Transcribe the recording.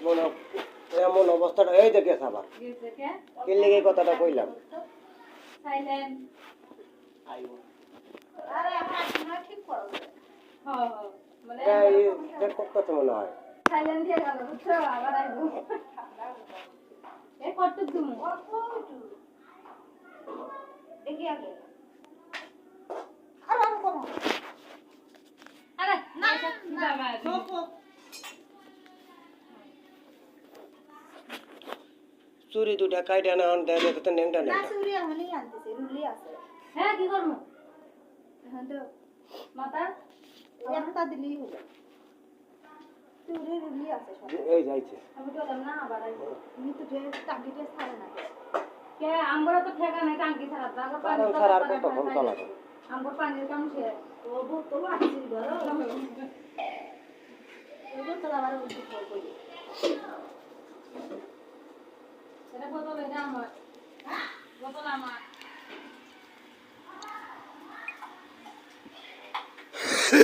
মনে এমন অবস্থাটা এই দেখে আবার কি লেগে কথাটা কইলাম করতেছে মনে হয় চুরি দুটা কাইটা না দেয় তো নেংটা নেই চুরি আমি আনতেছি রুলি আছে হ্যাঁ কি করব হ্যাঁ তো মাথা একটা দিলেই হলো চুরি রুলি আছে সব এই যাইছে আমি তো দাম না বাড়াই তুমি তো যে টাকিতে ছাড়ে না কে আমরা তো ঠেকা নাই টাঙ্কি ছাড়া তারপর পানি ছাড়া আর কতক্ষণ চালাবে আমগো পানির কাম শেষ ও বোতল আছে ঘরে ওই বোতল আবার উঠে পড়বে এটা বোতল এটা আমার বোতল আমার